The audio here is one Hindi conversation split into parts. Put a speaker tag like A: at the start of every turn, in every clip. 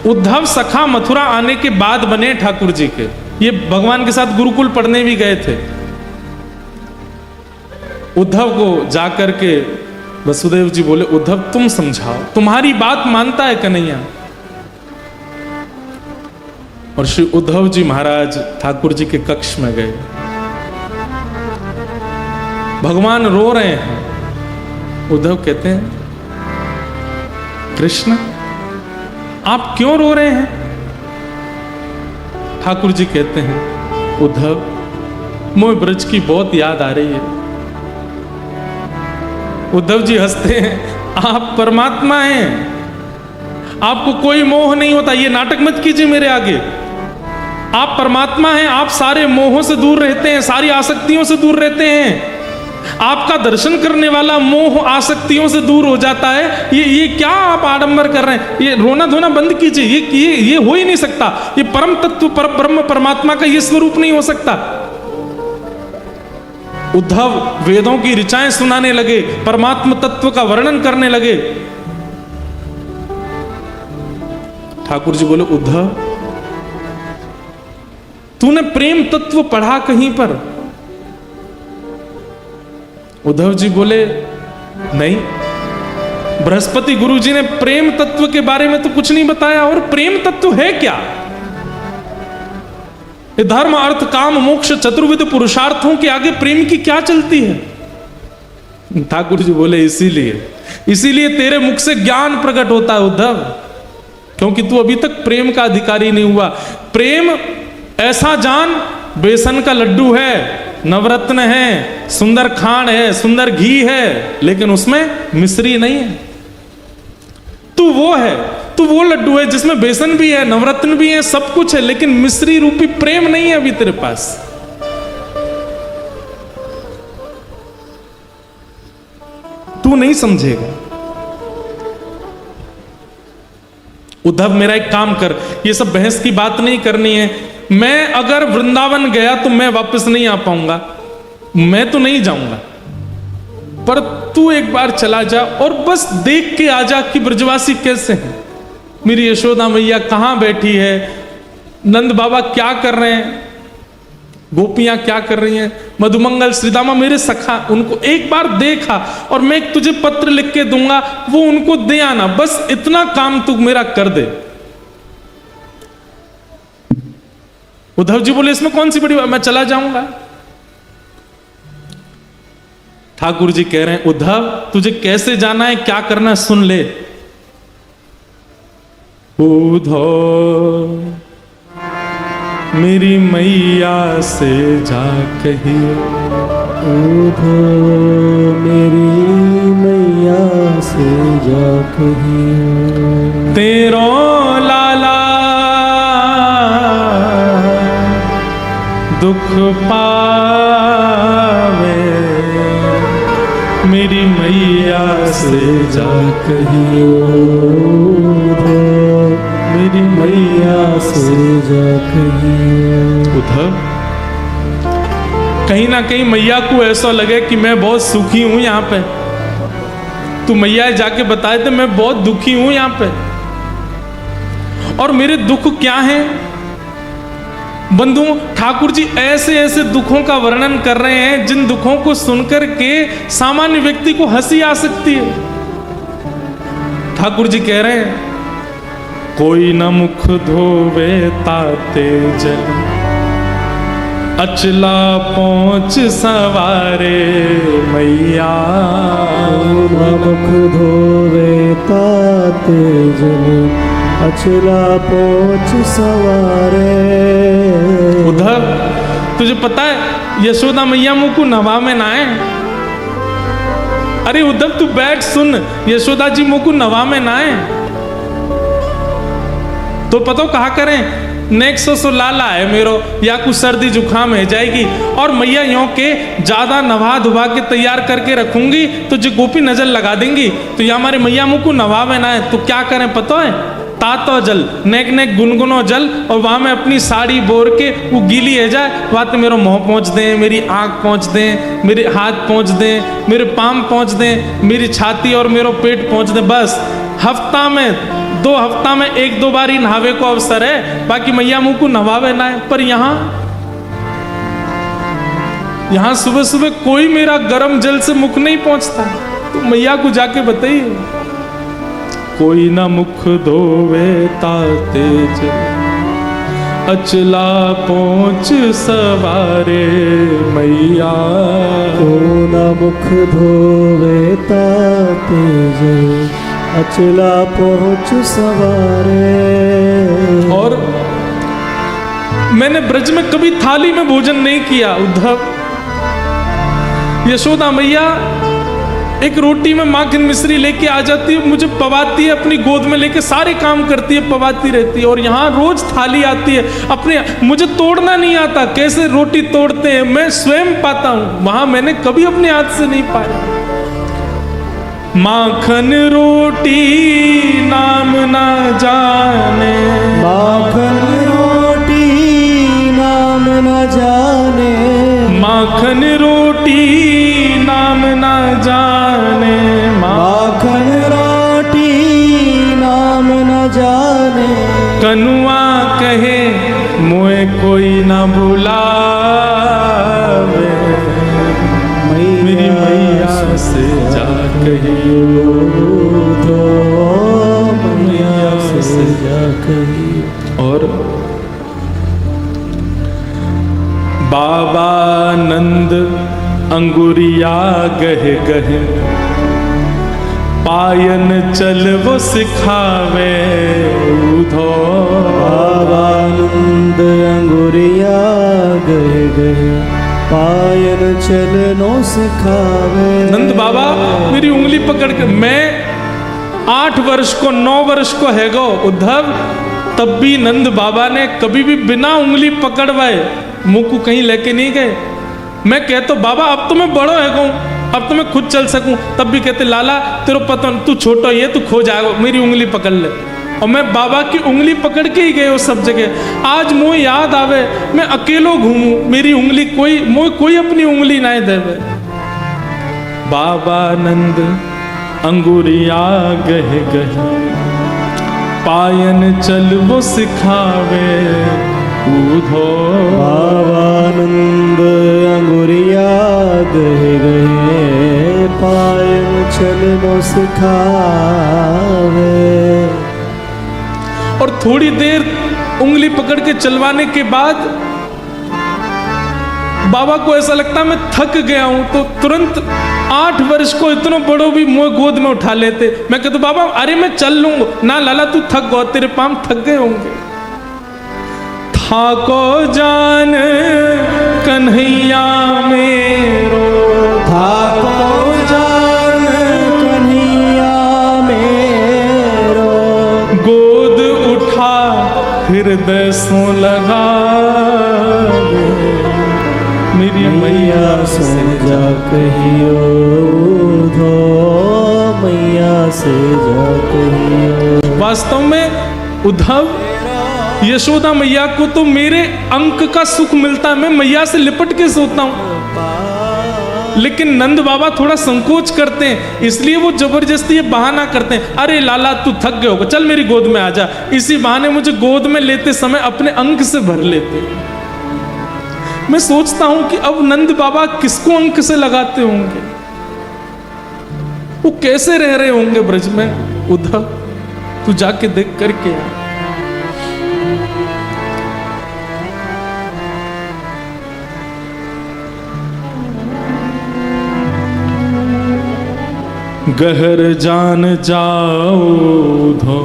A: उद्धव सखा मथुरा आने के बाद बने ठाकुर जी के। ये भगवान के साथ गुरुकुल पढ़ने भी गए थे। उद्धव को जाकर के वसुदेव जी बोले, उद्धव तुम समझाओ, तुम्हारी बात मानता है कन्हैया। और श्री उद्धव जी महाराज ठाकुर जी के कक्ष में गए। भगवान रो रहे हैं। उद्धव कहते हैं, कृष्ण आप क्यों रो रहे हैं? ठाकुर जी कहते हैं, उद्धव मोह ब्रज की बहुत याद आ रही है। उद्धव जी हंसते हैं, आप परमात्मा हैं, आपको कोई मोह नहीं होता, ये नाटक मत कीजिए मेरे आगे। आप परमात्मा हैं, आप सारे मोहों से दूर रहते हैं, सारी आसक्तियों से दूर रहते हैं। आपका दर्शन करने वाला मोह आसक्तियों से दूर हो जाता है। ये क्या आप आडंबर कर रहे हैं? ये रोना धोना बंद कीजिए। ये हो ही नहीं सकता। ये परम तत्व ब्रह्म परमात्मा का ये स्वरूप नहीं हो सकता। उद्धव वेदों की ऋचाएं सुनाने लगे, परमात्म तत्व का वर्णन करने लगे। ठाकुर जी बोले, उद्धव तूने प्रेम तत्व पढ़ा कहीं पर? उद्धव जी बोले, नहीं, बृहस्पति गुरु जी ने प्रेम तत्व के बारे में तो कुछ नहीं बताया। और प्रेम तत्व है क्या? ये धर्म अर्थ काम मोक्ष चतुर्विध पुरुषार्थों के आगे प्रेम की क्या चलती है? ठाकुर जी बोले, इसीलिए तेरे मुख से ज्ञान प्रकट होता है उद्धव, क्योंकि तू अभी तक प्रेम का अधिकारी नहीं हुआ। प्रेम ऐसा जान, बेसन का लड्डू है, नवरत्न है, सुंदर खांड है, सुंदर घी है, लेकिन उसमें मिश्री नहीं है। तू वो है, तू वो लड्डू है जिसमें बेसन भी है, नवरत्न भी है, सब कुछ है, लेकिन मिश्री रूपी प्रेम नहीं है अभी तेरे पास। तू नहीं समझेगा। उद्धव मेरा एक काम कर, ये सब बहस की बात नहीं करनी है। मैं अगर वृंदावन गया तो मैं वापस नहीं आ पाऊंगा, मैं तो नहीं जाऊंगा, पर तू एक बार चला जा और बस देख के आ जा कि ब्रजवासी कैसे हैं। मेरी यशोदा मैया कहां बैठी है, नंद बाबा क्या कर रहे हैं, गोपियां क्या कर रही हैं, मधुमंगल श्रीदामा मेरे सखा, उनको एक बार देखा और मैं तुझे पत्र लिख के दूंगा, वो उनको दे आना। बस इतना काम तू मेरा कर दे। उद्धव जी बोले, इसमें कौन सी बड़ी बात, मैं चला जाऊंगा। ठाकुर जी कह रहे हैं, उद्धव तुझे कैसे जाना है, क्या करना है, सुन ले। उद्धव मेरी मैया से जा कहिए,
B: उद्धव मेरी मैया से जा कहिए,
A: तेरो लाला दुख पावे, मेरी मैया से जा कहिए,
B: मेरी मैया से जा कहिए।
A: उद्धव कहीं ना कहीं मैया को ऐसा लगे कि मैं बहुत सुखी हूं यहां पे। तू मैया जाके बताए थे मैं बहुत दुखी हूं यहां पे, और मेरे दुख क्या हैं? बंधुओं, ठाकुर जी ऐसे ऐसे दुखों का वर्णन कर रहे हैं जिन दुखों को सुनकर के सामान्य व्यक्ति को हंसी आ सकती है। ठाकुर जी कह रहे हैं, कोई न मुख धोवे ताते जल, अचला पहुंच सवारे मैया,
B: न मुख धोवे ताते जल, अचला पहुंच सवारे।
A: उद्धव तुझे पता है यशोदा मैया मुंह को नवा में ना है। अरे उद्धव तू बैठ सुन, यशोदा जी मुंह को नवा में ना है तो पता कहा करें, नेक्स्ट सो लाला है मेरो, या कुछ सर्दी जुकाम है जाएगी, और मैया यों के ज्यादा नवा धुवा के तैयार करके रखूंगी तो जो गोपी नजर लगा देंगी, तो या हमारे मैया मुंह को नवा में ना है। तो क्या करें पता है, तातो जल, नेक नेक गुनगुनो जल, और वहां में अपनी साड़ी बोर के वो गीली है जाए, वहां तो मेरा मुंह पहुंच दें, मेरी आंख पहुंच दें, मेरे हाथ पहुंच दें, मेरे पाम पहुंच दें, मेरी छाती और मेरा पेट पहुंच दें। बस हफ्ता में 2 हफ्ता में 1-2 बार ही नहावे को अवसर है, बाकी मैया मुंह को नहावे ना है। पर यहाँ सुबह सुबह कोई मेरा गर्म जल से मुख नहीं पहुंचता, तो मैया को जाके बताइए। कोई ना मुख धोवे ताते जल, अचला पहुंच सवारे मैया।
B: को न मुख धोवे ताते जल, अचला पहुंच सवारे।
A: और मैंने ब्रज में कभी थाली में भोजन नहीं किया उद्धव। यशोदा मैया एक रोटी में माखन मिश्री लेके आ जाती है, मुझे पवाती है, अपनी गोद में लेके सारे काम करती है, पवाती रहती है। और यहाँ रोज थाली आती है, अपने मुझे तोड़ना नहीं आता, कैसे रोटी तोड़ते हैं मैं स्वयं पाता हूं, वहां मैंने कभी अपने हाथ से नहीं पाया। माखन रोटी नाम ना जाने,
B: माखन रोटी नाम न जाने,
A: माखन रोटी नाम ना जाने,
B: माखन रोटी नाम न जाने।
A: कनुआ कहे मोए कोई ना बुलावे, मेरी मैया से जा कहियो,
B: तो मैया से जा कहियो।
A: और बाबा नंद अंगुरिया गहे गहे, पायन चल वो सिखावे उधो।
B: बाबा नंद अंगुरिया गहे गहे, पायन चलनो सिखावे।
A: नंद बाबा मेरी उंगली पकड़ के, मैं 8 वर्ष को 9 वर्ष को है गो उद्धव, तब भी नंद बाबा ने कभी भी बिना उंगली पकड़वाए मुंह को कहीं लेके नहीं गए। मैं कहता बाबा अब तो मैं बड़ो है गो, अब तो मैं खुद चल सकूं, तब भी कहते लाला तेरे पता तू छोटा ही है, तू खो जाएगा, मेरी उंगली पकड़ ले। और मैं बाबा की उंगली पकड़ के ही गए उस सब जगह। आज मुझे याद आवे मैं अकेलो घूमूं, मेरी उंगली कोई अपनी उंगली ना देवे। बाबा नंद अंगुरिया गहे गहे, पायन चल वो सिखावे उधो।
B: बाबा नंद अंगुरिया गहे गहे, पायन चलनो सिखावे।
A: और थोड़ी देर उंगली पकड़ के चलवाने के बाद बाबा को ऐसा लगता मैं थक गया हूं, तो तुरंत 8 वर्ष को इतना बड़ो भी मुझे गोद में उठा लेते। मैं कहता बाबा अरे मैं चल लूंगा ना, लाला तू थक गो, तेरे पांव थक गए होंगे। थाको जान कन्हैया मेरो,
B: थाको जान कन्हैया मेरो,
A: गोद उठा हृदय सो लगा, मेरी मैया
B: से जा कहियो, धो मैया से जा कहियो।
A: वास्तव में उद्धव यशोदा मैया को तो मेरे अंक का सुख मिलता है, मैं मैया से लिपट के सोता हूं। लेकिन नंद बाबा थोड़ा संकोच करते हैं, इसलिए वो जबरदस्ती ये बहाना करते हैं, अरे लाला तू थक गए होगा, चल मेरी गोद में आ जा। इसी बहाने मुझे गोद में लेते समय अपने अंक से भर लेते। मैं सोचता हूं कि अब नंद बाबा किसको अंक से लगाते होंगे, वो कैसे रह रहे होंगे ब्रज में। उद्धव तू जाके देख करके आ। गहर जान जाओ धो,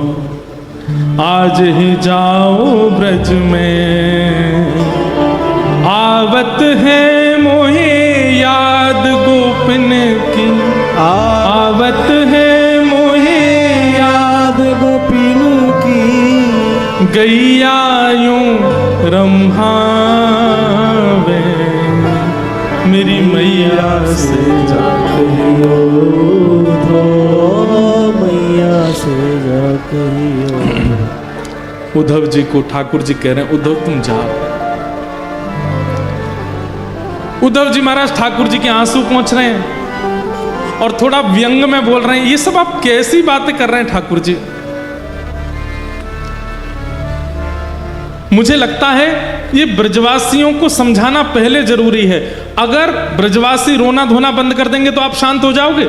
A: आज ही जाओ ब्रज में, आवत है मोहे याद गोपिन की, आवत है मोहे
B: याद गोपिन की,
A: गैया यूं रम्हावे, मेरी मैया से जा
B: कहियो, धो मैया से जा कहियो।
A: उद्धव जी को ठाकुर जी कह रहे हैं उद्धव तुम जाओ। उद्धव जी महाराज ठाकुर जी के आंसू पहुंच रहे हैं और थोड़ा व्यंग में बोल रहे हैं, ये सब आप कैसी बातें कर रहे हैं ठाकुर जी। मुझे लगता है ये ब्रजवासियों को समझाना पहले जरूरी है। अगर ब्रजवासी रोना धोना बंद कर देंगे तो आप शांत हो जाओगे?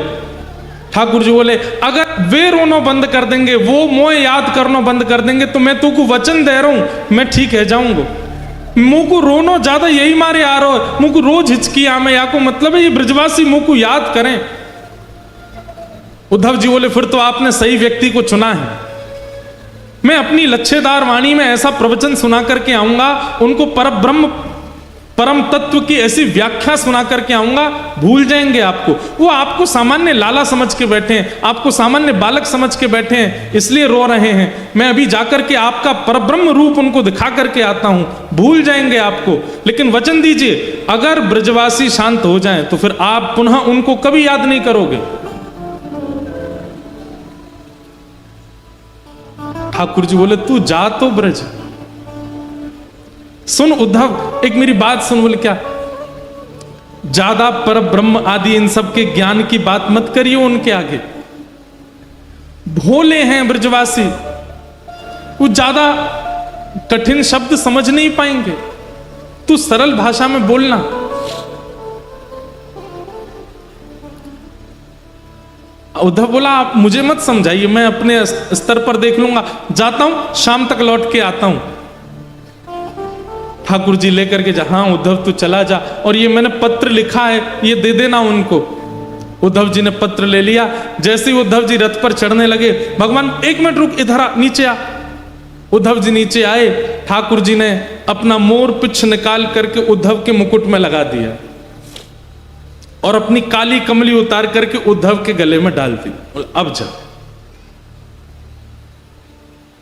A: ठाकुर जी बोले अगर वे रोनो बंद कर देंगे, वो मोह याद करनो बंद कर देंगे, तो मैं तुमको वचन दे रहा हूं मैं ठीक है जाऊंगा। मुंह को रोनो ज्यादा यही मारे आ रहा हो, मुंह को रोज हिचकी आमे या को मतलब है ये ब्रजवासी मुंह को याद करें। उद्धव जी बोले फिर तो आपने सही व्यक्ति को चुना है। मैं अपनी लच्छेदार वाणी में ऐसा प्रवचन सुना करके आऊंगा, उनको परब्रह्म परम तत्व की ऐसी व्याख्या सुना करके आऊंगा, भूल जाएंगे आपको। वो आपको सामान्य लाला समझ के बैठे हैं, आपको सामान्य बालक समझ के बैठे हैं, इसलिए रो रहे हैं। मैं अभी जाकर के आपका परब्रह्म रूप उनको दिखा करके आता हूं, भूल जाएंगे आपको। लेकिन वचन दीजिए अगर ब्रजवासी शांत हो जाएं तो फिर आप पुनः उनको कभी याद नहीं करोगे। ठाकुर जी बोले तू जा तो ब्रज। सुन उद्धव, एक मेरी बात सुन। बोले क्या? ज्यादा पर ब्रह्म आदि इन सब के ज्ञान की बात मत करियो उनके आगे। भोले हैं ब्रजवासी, वो ज्यादा कठिन शब्द समझ नहीं पाएंगे, तू सरल भाषा में बोलना। उद्धव बोला आप मुझे मत समझाइए, मैं अपने स्तर पर देख लूंगा, जाता हूं, शाम तक लौट के आता हूं। ठाकुर जी लेकर के जा, हाँ उद्धव तू चला जा, और ये मैंने पत्र लिखा है ये दे देना उनको। उद्धव जी ने पत्र ले लिया। जैसे ही उद्धव जी रथ पर चढ़ने लगे, भगवान एक मिनट रुक, इधर आ, नीचे आ। उद्धव जी नीचे आए, ठाकुर जी ने अपना मोर पिछ निकाल करके उद्धव के मुकुट में लगा दिया और अपनी काली कमली उतार करके उद्धव के गले में डाल दी। अब जा।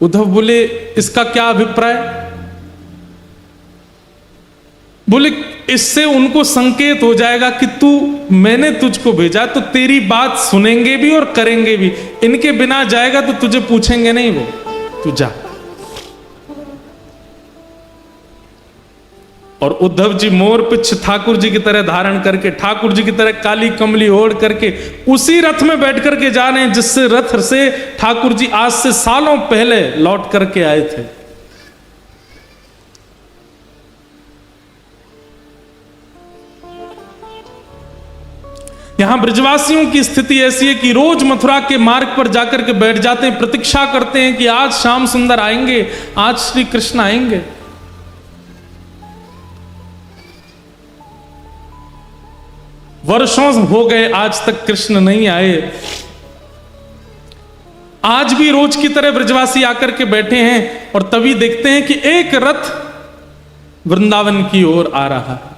A: उद्धव बोले इसका क्या अभिप्राय? बोले इससे उनको संकेत हो जाएगा कि तू, मैंने तुझको भेजा तो तेरी बात सुनेंगे भी और करेंगे भी। इनके बिना जाएगा तो तुझे पूछेंगे नहीं, वो तू जा। और उद्धव जी मोर पिछ ठाकुर जी की तरह धारण करके, ठाकुर जी की तरह काली कमली ओढ़ करके उसी रथ में बैठ करके जा रहे हैं जिससे रथ से ठाकुर जी आज से सालों पहले लौट करके आए थे। यहां ब्रजवासियों की स्थिति ऐसी है कि रोज मथुरा के मार्ग पर जाकर के बैठ जाते हैं, प्रतीक्षा करते हैं कि आज श्याम सुंदर आएंगे, आज श्री कृष्ण आएंगे। वर्षों हो गए आज तक कृष्ण नहीं आए। आज भी रोज की तरह ब्रजवासी आकर के बैठे हैं और तभी देखते हैं कि एक रथ वृंदावन की ओर आ रहा है।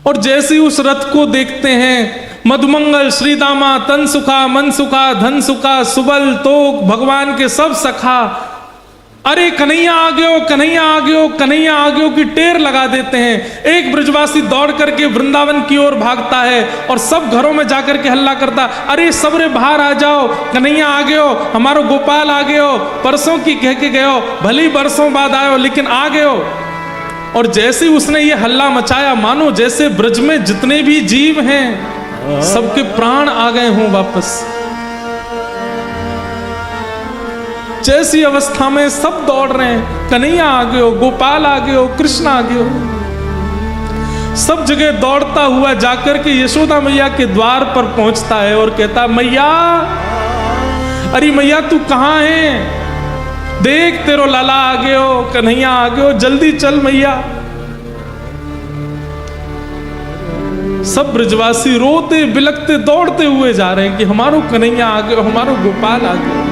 A: और जैसे ही उस रथ को देखते हैं, मधुमंगल श्रीदामा तन सुखा मन सुखा धन सुखा सुबल तोक भगवान के सब सखा, अरे कन्हैया आ गए हो, कन्हैया आ गए हो, कन्हैया आ गए हो की टेर लगा देते हैं। एक ब्रजवासी दौड़ करके वृंदावन की ओर भागता है और सब घरों में जाकर के हल्ला करता, अरे सबरे बाहर आ जाओ, कन्हैया आ गए हो, हमारो गोपाल आ गए हो, परसों की कह के गए हो, भली बरसों बाद आए हो लेकिन आ गए हो। और जैसे उसने ये हल्ला मचाया, मानो जैसे ब्रज में जितने भी जीव हैं सबके प्राण आ गए हों वापस। जैसी अवस्था में सब दौड़ रहे हैं, कन्हैया आ गए हो, गोपाल आ गए हो, कृष्ण आ गए हो। सब जगह दौड़ता हुआ जाकर के यशोदा मैया के द्वार पर पहुंचता है और कहता, मैया, अरे मैया तू कहां है? देख तेरो लाला आ गए हो, कन्हैया आ गए हो, जल्दी चल मैया। सब ब्रजवासी रोते बिलखते दौड़ते हुए जा रहे हैं कि हमारो कन्हैया आ गए, हमारो गोपाल आ गए।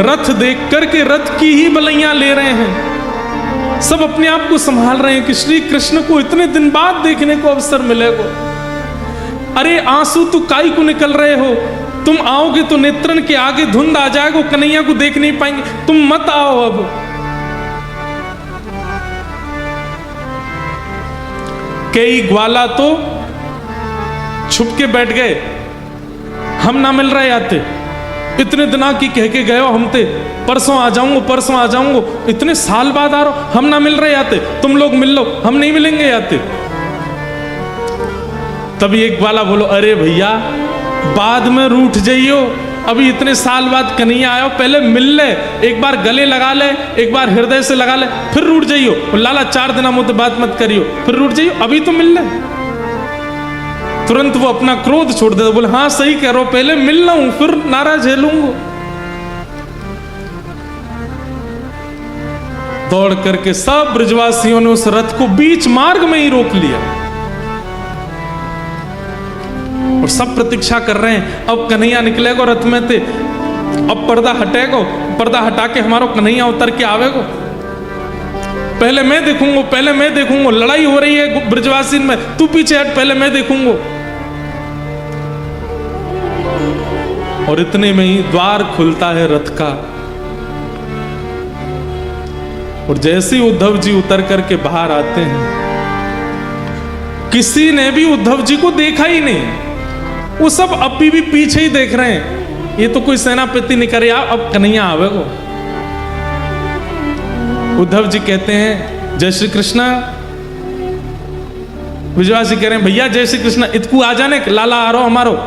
A: रथ देख करके रथ की ही बलैया ले रहे हैं। सब अपने आप को संभाल रहे हैं कि श्री कृष्ण को इतने दिन बाद देखने को अवसर मिलेगा। अरे आंसू तो काई को निकल रहे हो, तुम आओगे तो नेत्रन के आगे धुंध आ जाएगा, कन्हैया को देख नहीं पाएंगे, तुम मत आओ। अब कई ग्वाला तो छुप के बैठ गए, हम ना मिल रहे आते, इतने दिना की कह के गए हो हम ते, परसों आ जाऊंगा, परसों आ जाऊंगा, इतने साल बाद आ रहे हो, हम ना मिल रहे आते, तुम लोग मिल लो, हम नहीं मिलेंगे आते। तभी एक ग्वाला बोलो, अरे भैया बाद में रूठ जाइयो, अभी इतने साल बाद कन्हैया आयो, पहले मिल ले, एक बार गले लगा ले, एक बार हृदय से लगा ले, फिर रूठ जाइयो। लाला 4 दिन मुझे बात मत करियो, फिर रूठ जाइयो, अभी तो मिल ले। तुरंत वो अपना क्रोध छोड़ दे, बोले हाँ सही कह रहे हो, पहले मिल लूं फिर नाराज झेलूंगा। दौड़ करके सब ब्रजवासियों ने उस रथ को बीच मार्ग में ही रोक लिया और सब प्रतीक्षा कर रहे हैं, अब कन्हैया निकलेगा रथ में थे, अब पर्दा हटेगा, पर्दा हटा के हमारा कन्हैया उतर के आवेगा, पहले मैं देखूंगा, पहले मैं देखूंगा, लड़ाई हो रही है ब्रजवासी में, तू पीछे हट, पहले मैं देखूंगा। और इतने में ही द्वार खुलता है रथ का, और जैसे ही उद्धव जी उतर करके बाहर आते हैं, किसी ने भी उद्धव जी को देखा ही नहीं, वो सब अभी भी पीछे ही देख रहे हैं, ये तो कोई सेनापति नहीं करे, अब कन्हैया आवेगो। उद्धव जी कहते हैं जय श्री कृष्णा, ब्रजवासी कह रहे हैं भैया जय श्री कृष्णा, इतकू आ जाने, लाला आ रहा हमारो।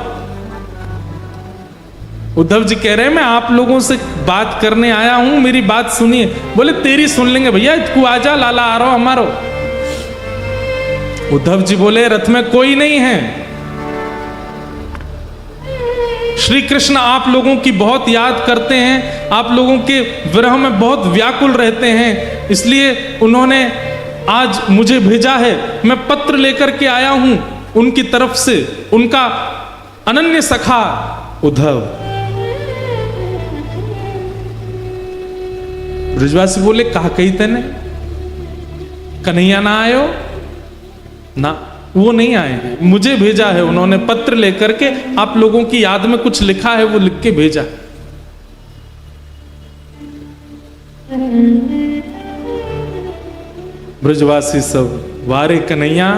A: उद्धव जी कह रहे हैं मैं आप लोगों से बात करने आया हूं, मेरी बात सुनिए। बोले तेरी सुन लेंगे भैया, तू आजा, लाला आ रहा हमारो। उद्धव जी बोले रथ में कोई नहीं है, श्री कृष्ण आप लोगों की बहुत याद करते हैं, आप लोगों के विरह में बहुत व्याकुल रहते हैं, इसलिए उन्होंने आज मुझे भेजा है, मैं पत्र लेकर के आया हूं उनकी तरफ से, उनका अनन्य सखा उद्धव। ब्रजवासी बोले कहा कही तेने, कन्हैया ना आयो ना, वो नहीं आए हैं, मुझे भेजा है उन्होंने पत्र लेकर के, आप लोगों की याद में कुछ लिखा है वो लिख के भेजा। ब्रजवासी सब वारे कन्हैया,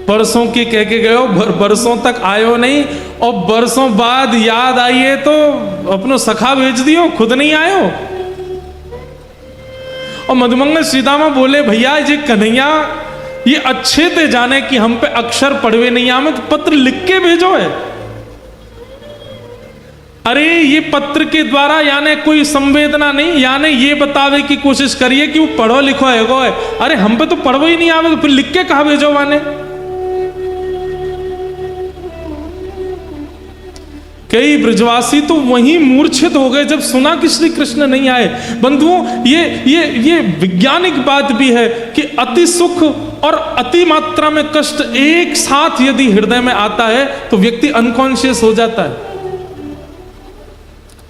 A: परसों की कह के गए हो, बरसों तक आयो नहीं, और बरसों बाद याद आई है तो अपनो सखा भेज दियो, खुद नहीं आयो। और मधुमंगल सीतामा बोले भैया ये कन्हैया ये अच्छे थे जाने कि हम पे अक्षर पढ़वे नहीं आवे, तो पत्र लिख के भेजो है। अरे ये पत्र के द्वारा यानी कोई संवेदना नहीं, यानी ये बतावे की कोशिश करिए कि वो पढ़ो लिखो है गो है। अरे हम पे तो पढ़ो ही नहीं आवे, फिर लिख के कहा भेजो माने। कई ब्रजवासी तो वहीं मूर्छित हो गए जब सुना कि श्री कृष्ण नहीं आए। बंधुओं ये वैज्ञानिक बात भी है कि अति सुख और अति मात्रा में कष्ट एक साथ यदि हृदय में आता है तो व्यक्ति अनकॉन्शियस हो जाता है।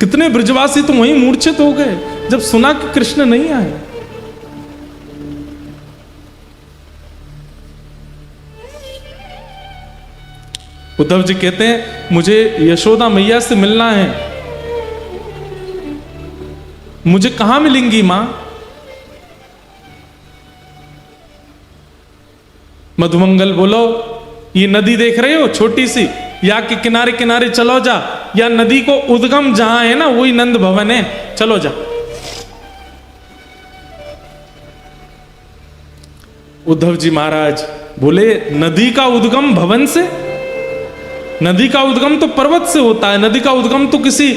A: कितने ब्रजवासी तो वहीं मूर्छित हो गए जब सुना कि कृष्ण नहीं आए। उद्धव जी कहते हैं मुझे यशोदा मैया से मिलना है। मुझे कहां मिलेंगी मां? मधुमंगल बोलो ये नदी देख रहे हो छोटी सी, या के किनारे किनारे चलो जा, या नदी को उद्गम जहां है ना वही नंद भवन है, चलो जा। उद्धव जी महाराज बोले नदी का उद्गम भवन से? नदी का उद्गम तो पर्वत से होता है, नदी का उद्गम तो किसी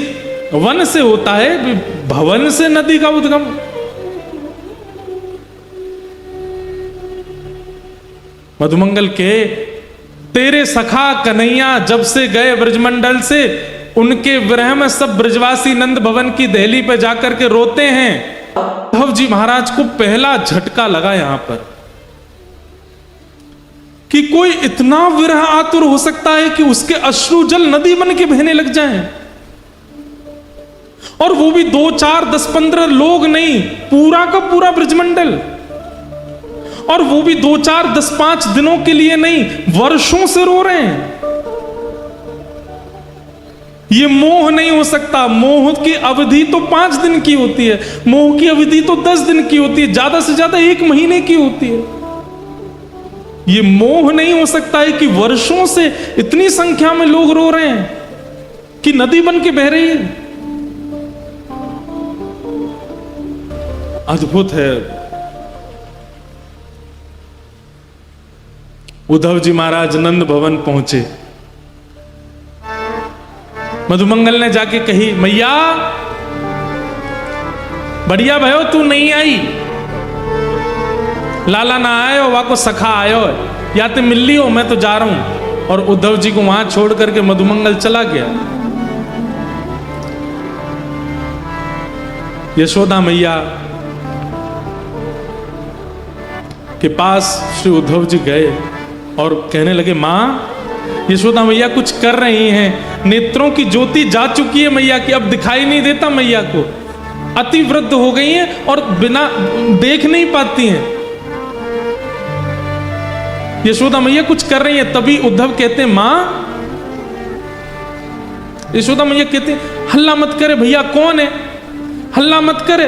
A: वन से होता है, भवन से नदी का उद्गम? मधुमंगल के तेरे सखा कन्हैया जब से गए ब्रजमंडल से, उनके विरह में सब ब्रजवासी नंद भवन की दहली पे जाकर के रोते हैं। उद्धव जी महाराज को पहला झटका लगा यहां पर कि कोई इतना विरह आतुर हो सकता है कि उसके अश्रु जल नदी बन के बहने लग जाएं। और वो भी 2, 4, 10, 15 लोग नहीं, पूरा का पूरा ब्रजमंडल। और वो भी 2, 4, 10, 5 दिनों के लिए नहीं, वर्षों से रो रहे हैं। ये मोह नहीं हो सकता। मोह की अवधि तो 5 दिन की होती है, मोह की अवधि तो 10 दिन की होती है, ज्यादा से ज्यादा 1 महीने की होती है। ये मोह नहीं हो सकता है कि वर्षों से इतनी संख्या में लोग रो रहे हैं कि नदी बन के बह रही है। अद्भुत है। उद्धव जी महाराज नंद भवन पहुंचे। मधुमंगल ने जाके कही, मैया बढ़िया भयो तू नहीं आई, लाला ना आयो, वहां को सखा आयो, या तो मिल लियो, मैं तो जा रहा हूं। और उद्धव जी को वहां छोड़ करके मधुमंगल चला गया। यशोदा मैया के पास श्री उद्धव जी गए और कहने लगे, मां यशोदा मैया कुछ कर रही हैं, नेत्रों की ज्योति जा चुकी है मैया की, अब दिखाई नहीं देता मैया को, अति वृद्ध हो गई हैं और बिना देख नहीं पाती हैं। यशोदा मैया कुछ कर रही है। तभी उद्धव कहते हैं, मां, यशोदा मैया कहते हैं, हल्ला मत करे भैया, कौन है, हल्ला मत करे।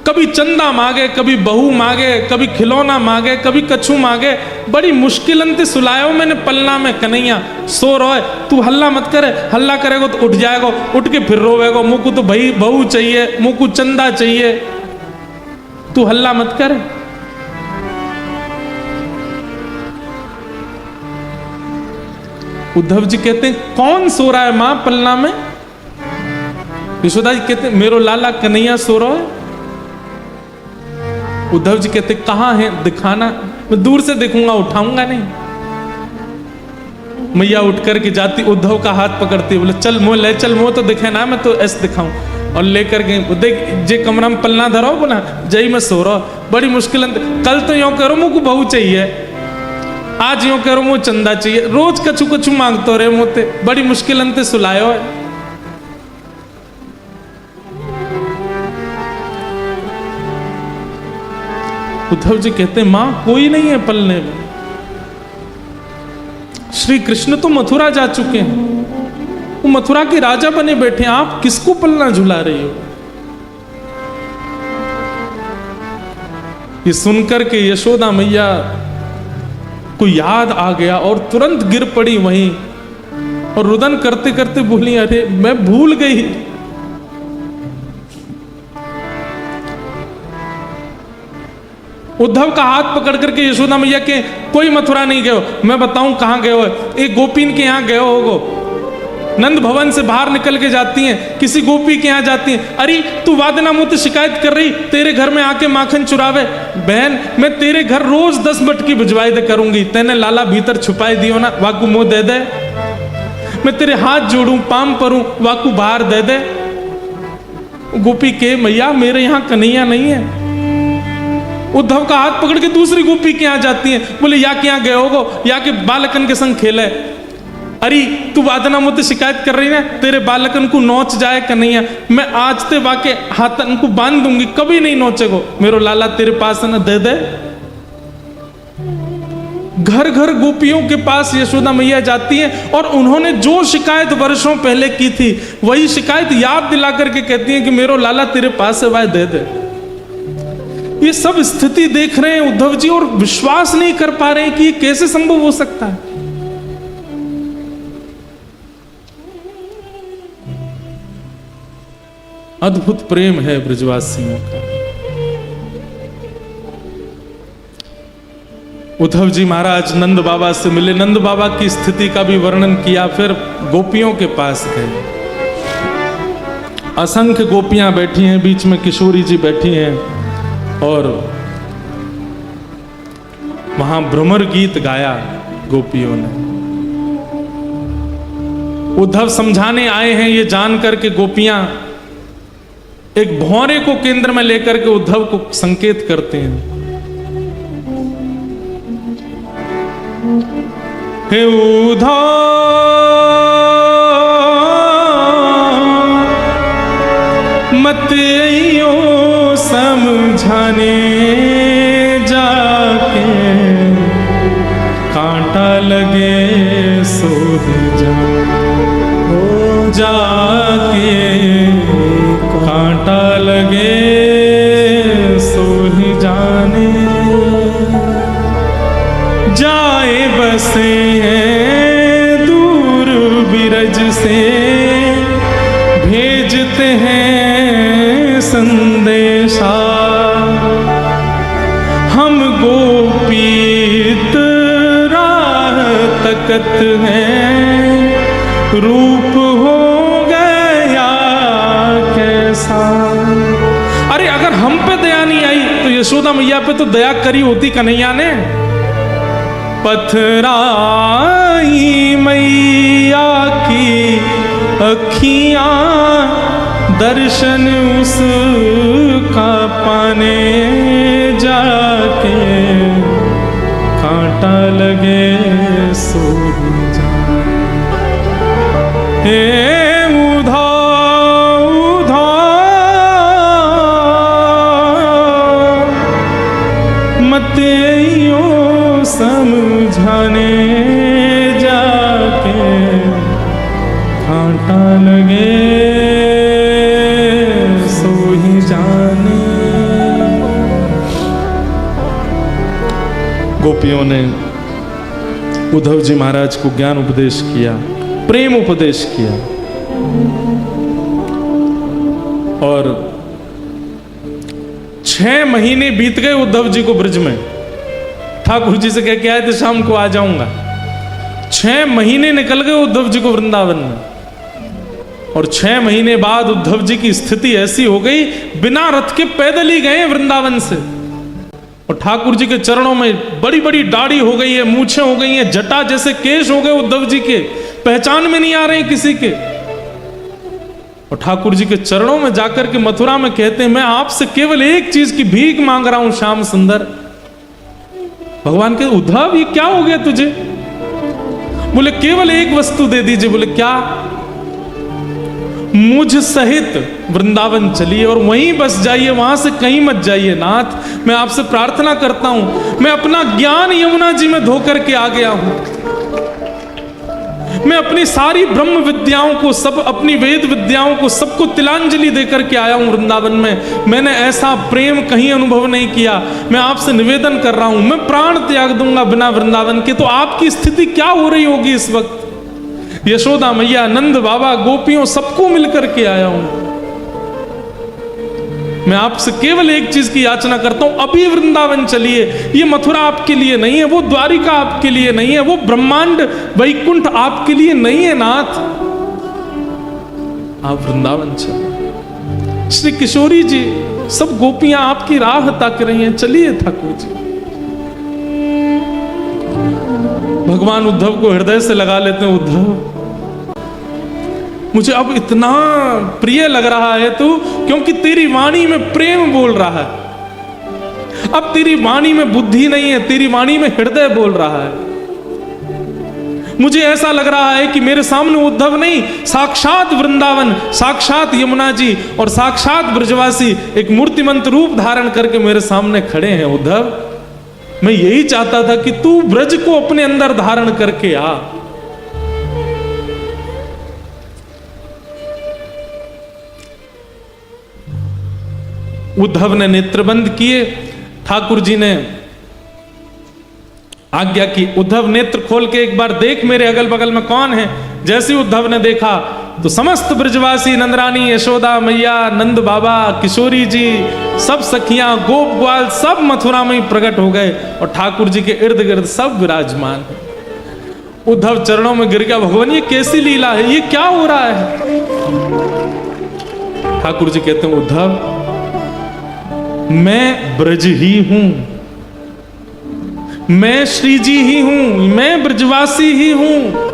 A: कभी चंदा मांगे, कभी बहू मांगे, कभी खिलौना मांगे, कभी कछु मांगे, बड़ी मुश्किलन से सुलायो मैंने पलना में, कन्हैया सो रहा है, तू हल्ला मत करे, हल्ला करेगो तो उठ जाएगो, उठ के फिर रोवेगो, मुझ को तो भाई बहू चाहिए, मुझ को चंदा चाहिए, तू हल्ला मत करे। उद्धव जी कहते हैं, कौन सो रहा है मां पलना में? यशोदा जी कहते हैं, मेरो लाला कन्हैया सो रहा है। उद्धव जी कहते, कहां है, दिखाना, मैं दूर से देखूंगा, उठाऊंगा नहीं। मैया उठ करके जाती, उद्धव का हाथ पकड़ती, बोले चल मोह ले चल, मोह तो दिखे ना, मैं तो ऐसे दिखाऊं। और लेकर के देख, जे कमरा में पलना धरो बोला, जय मैं सो रहा, बड़ी मुश्किल, कल तो यूं करो मुझको बहू चाहिए, आज यूं करो मुझे चंदा चाहिए, रोज कछु कछु मांगतो रहे मोते, बड़ी मुश्किल अंते सुलायो है। उद्धव जी कहते, मां कोई नहीं है पलने में, श्री कृष्ण तो मथुरा जा चुके हैं, वो मथुरा के राजा बने बैठे, आप किसको पलना झुला रही हो? ये सुनकर के यशोदा मैया को याद आ गया और तुरंत गिर पड़ी वहीं और रुदन करते करते बोली, अरे मैं भूल गई। उद्धव का हाथ पकड़ करके यशोदा मैया के, कोई मथुरा नहीं गए हो, मैं बताऊं कहां गए हो, एक गोपीन के यहां गए होगो, नंद भवन से बाहर निकल के जाती हैं, किसी गोपी के यहां जाती हैं, अरे तू वादना मुझसे शिकायत कर रही, तेरे घर में आके माखन चुरावे, बहन मैं तेरे घर रोज 10 बटकी भिजवाई दे करूंगी, तेने लाला भीतर छुपाई दियो ना, वाकू मुंह दे दे, मैं तेरे हाथ जोड़ूं पाम परूं, वाकू बाहर दे दे। गोपी के, मैया मेरे यहां कन्हैया नहीं है। उद्धव का हाथ पकड़ के दूसरी गोपी के यहां जाती हैं, बोले या के यहां गए होगो, या के बालकन के संग खेले, अरे तू वादना मुझसे शिकायत कर रही ना, तेरे बालकन को नोच जाए कन्हैया, मैं आज ते वाके हाथन को बांध दूंगी, कभी नहीं नोचेगो, मेरो लाला तेरे पास न दे दे। घर घर गोपियों के पास यशोदा मैया जाती हैं और उन्होंने जो शिकायत वर्षों पहले की थी वही शिकायत याद दिला करके कहती हैं कि मेरो लाला तेरे पास है, वह दे दे। ये सब स्थिति देख रहे हैं उद्धव जी और विश्वास नहीं कर पा रहे हैं कि ये कैसे संभव हो सकता है। अद्भुत प्रेम है ब्रजवासियों का। उद्धव जी महाराज नंद बाबा से मिले, नंद बाबा की स्थिति का भी वर्णन किया, फिर गोपियों के पास गए। असंख्य गोपियां बैठी हैं, बीच में किशोरी जी बैठी हैं और वहां भ्रमर गीत गाया गोपियों ने। उद्धव समझाने आए हैं ये जान करके गोपियां एक भौरे को केंद्र में लेकर के उद्धव को संकेत करते हैं। हे उद्धव मत आइयो समझाने जाके, कांटा लगे सो जा, हो जाके कांटा लगे सो ही जाने, जाए बसे हैं दूर बिरज से, भेजते हैं संदेशा, हम गोपीत राह तकत हैं, रूप हो गया कैसा। अरे अगर हम पे दया नहीं आई तो यशोदा मैया पे तो दया करी होती कन्हैया ने। पथराई मैया की अखियां दर्शन उसका पाने जाके कांटा लगे सो जा। हे उधा उधा मत यो समझाने जाके कांटा लगे सो ही जाने। गोपियों ने उद्धव जी महाराज को ज्ञान उपदेश किया, प्रेम उपदेश किया, और 6 महीने बीत गए उद्धव जी को ब्रज में। ठाकुर जी से कह के आए थे शाम को आ जाऊंगा। 6 महीने निकल गए उद्धव जी को वृंदावन में, और 6 महीने बाद उद्धव जी की स्थिति ऐसी हो गई, बिना रथ के पैदल ही गए वृंदावन से। और ठाकुर जी के चरणों में बड़ी बड़ी दाढ़ी हो गई है, मूछें हो गई हैं, जटा जैसे केश हो गए उद्धव जी के, पहचान में नहीं आ रहे हैं किसी के। और ठाकुर जी के चरणों में जाकर के मथुरा में कहते हैं, मैं आपसे केवल एक चीज की भीख मांग रहा हूं श्याम सुंदर। भगवान के उद्धव ये क्या हो गया तुझे? बोले केवल एक वस्तु दे दीजिए। बोले क्या? मुझ सहित वृंदावन चलिए और वहीं बस जाइए, वहां से कहीं मत जाइए नाथ। मैं आपसे प्रार्थना करता हूं, मैं अपना ज्ञान यमुना जी में धोकर के आ गया हूं। मैं अपनी सारी ब्रह्म विद्याओं को, सब अपनी वेद विद्याओं को, सबको तिलांजलि देकर के आया हूं वृंदावन में। मैंने ऐसा प्रेम कहीं अनुभव नहीं किया। मैं आपसे निवेदन कर रहा हूं, मैं प्राण त्याग दूंगा बिना वृंदावन के। तो आपकी स्थिति क्या हो रही होगी इस वक्त? यशोदा मैया, नंद बाबा, गोपियों, सबको मिलकर के आया हूं। मैं आपसे केवल एक चीज की याचना करता हूं, अभी वृंदावन चलिए। ये मथुरा आपके लिए नहीं है, वो द्वारिका आपके लिए नहीं है, वो ब्रह्मांड वैकुंठ आपके लिए नहीं है नाथ। आप वृंदावन चलिए। श्री किशोरी जी, सब गोपियां आपकी राह ताक रही हैं, चलिए ठाकुर जी। भगवान उद्धव को हृदय से लगा लेते हैं। उद्धव, मुझे अब इतना प्रिय लग रहा है तू, क्योंकि तेरी वाणी में प्रेम बोल रहा है। अब तेरी वाणी में बुद्धि नहीं है, तेरी वाणी में हृदय बोल रहा है। मुझे ऐसा लग रहा है कि मेरे सामने उद्धव नहीं, साक्षात वृंदावन, साक्षात यमुना जी और साक्षात ब्रजवासी एक मूर्तिमंत रूप धारण करके मेरे सामने खड़े हैं। उद्धव, मैं यही चाहता था कि तू ब्रज को अपने अंदर धारण करके आ। उद्धव ने नेत्रबंद किए। ठाकुर जी ने आज्ञा की, उद्धव नेत्र खोल के एक बार देख मेरे अगल बगल में कौन है। जैसे उद्धव ने देखा तो समस्त ब्रजवासी, नंदरानी, यशोदा मैया, नंद बाबा, किशोरी जी, सब सखियां, गोप ग्वाल, सब मथुरा में ही प्रकट हो गए और ठाकुर जी के इर्द गिर्द सब विराजमान। उद्धव चरणों में गिर गया, भगवान ये कैसी लीला है, ये क्या हो रहा है? ठाकुर जी कहते हैं, उद्धव मैं ब्रज ही हूं, मैं श्री जी ही हूं, मैं ब्रजवासी ही हूं।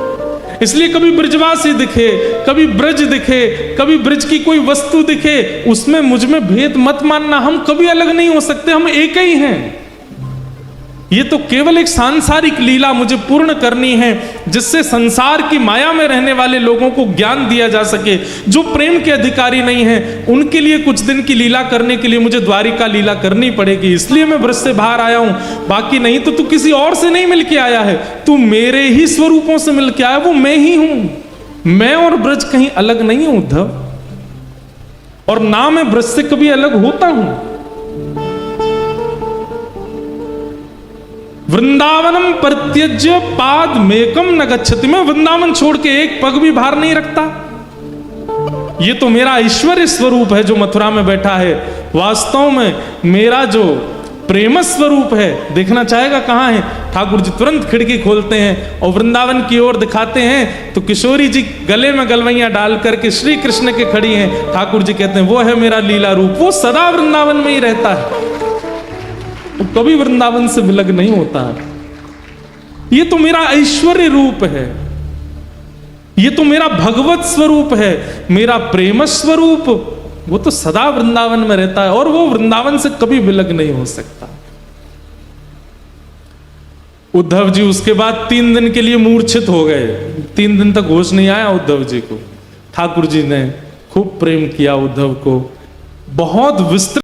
A: इसलिए कभी ब्रजवासी दिखे, कभी ब्रज दिखे, कभी ब्रज की कोई वस्तु दिखे, उसमें मुझ में भेद मत मानना। हम कभी अलग नहीं हो सकते, हम एक ही हैं। ये तो केवल एक सांसारिक लीला मुझे पूर्ण करनी है, जिससे संसार की माया में रहने वाले लोगों को ज्ञान दिया जा सके। जो प्रेम के अधिकारी नहीं हैं, उनके लिए कुछ दिन की लीला करने के लिए मुझे द्वारिका लीला करनी पड़ेगी। इसलिए मैं ब्रज से बाहर आया हूं। बाकी नहीं तो तू किसी और से नहीं मिल के आया है, तू मेरे ही स्वरूपों से मिल के आया, वो मैं ही हूं। मैं और ब्रज कहीं अलग नहीं हूं उद्धव, और ना मैं ब्रज से कभी अलग होता हूं। वृंदावनम परित्यज्य पाद मेकम न गच्छति। मैं वृंदावन छोड़ के एक पग भी बाहर नहीं रखता। ये तो मेरा ऐश्वर्य स्वरूप है जो मथुरा में बैठा है। वास्तव में मेरा जो प्रेम स्वरूप है, देखना चाहेगा कहाँ है। ठाकुर जी तुरंत खिड़की खोलते हैं और वृंदावन की ओर दिखाते हैं तो किशोरी जी गले में गलवैया डाल करके श्री कृष्ण के खड़ी हैं। ठाकुर जी कहते हैं वो है मेरा लीला रूप, वो सदा वृंदावन में ही रहता है, वो कभी वृंदावन से विलग नहीं होता है। ये तो मेरा ऐश्वर्य रूप है, ये तो मेरा भगवत स्वरूप है, मेरा प्रेम स्वरूप, वो तो सदा वृंदावन में रहता है और वो वृंदावन से कभी विलग नहीं हो सकता। उद्धव जी उसके बाद 3 दिन के लिए मूर्छित हो गए। 3 दिन तक होश नहीं आया उद्धव जी को। ठाकुर जी ने खूब प्रेम किया उद्धव को, बहुत विस्तृत